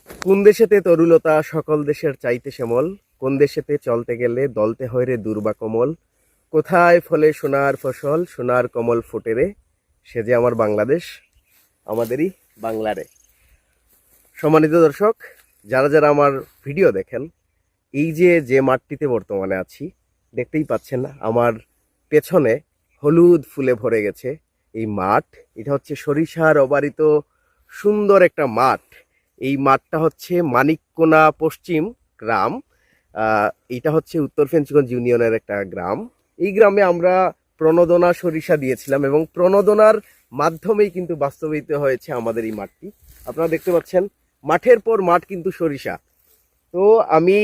কোন দেশেতে তরুলতা সকল দেশের চাইতে শ্যামল, কোন দেশেতে চলতে গেলে দলতে হয় রে দুর্বা কমল, কোথায় ফলে সোনার ফসল সোনার কমল ফোটে রে, সে যে আমার বাংলাদেশ, আমাদেরই বাংলারে। সম্মানিত দর্শক, যারা যারা আমার ভিডিও দেখেন, এই যে যে মাঠটিতে বর্তমানে আছি, দেখতেই পাচ্ছেন আমার পেছনে হলুদ ফুলে ভরে গেছে এই মাঠ। এটা হচ্ছে সরিষার অবারিত সুন্দর একটা মাঠ। এই মাঠটা হচ্ছে মানিককোনা পশ্চিম গ্রাম। এটা হচ্ছে উত্তর ফেঞ্চগঞ্জ ইউনিয়নের একটা গ্রাম। এই গ্রামে আমরা প্রণোদনা সরিষা দিয়েছিলাম এবং প্রণোদনার মাধ্যমেই কিন্তু বাস্তবায়িত হয়েছে আমাদের এই মাঠটি। আপনারা দেখতে পাচ্ছেন মাঠের পর মাঠ কিন্তু সরিষা। তো আমি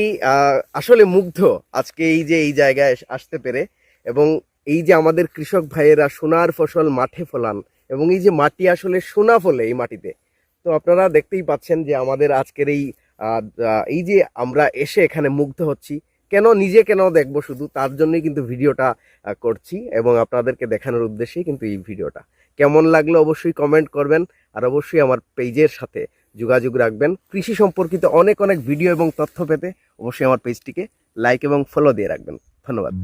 আসলে মুগ্ধ আজকে এই যে এই জায়গায় আসতে পেরে, এবং এই যে আমাদের কৃষক ভাইয়েরা সোনার ফসল মাঠে ফলান এবং এই যে মাটি আসলে সোনা ফলে এই মাটিতে। তো আপনারা দেখতেই পাচ্ছেন যে আমাদের আজকের এই এই যে আমরা এসে এখানে মুগ্ধ হচ্ছি। কেন দেখবো শুধু, তার জন্যই কিন্তু ভিডিওটা করছি এবং আপনাদেরকে দেখানোর উদ্দেশ্যেই কিন্তু এই ভিডিওটা। কেমন লাগলো অবশ্যই কমেন্ট করবেন, আর অবশ্যই আমার পেজের সাথে যোগাযোগ রাখবেন। কৃষি সম্পর্কিত অনেক অনেক ভিডিও এবং তথ্য পেতে অবশ্যই আমার পেজটিকে লাইক এবং ফলো দিয়ে রাখবেন। ধন্যবাদ।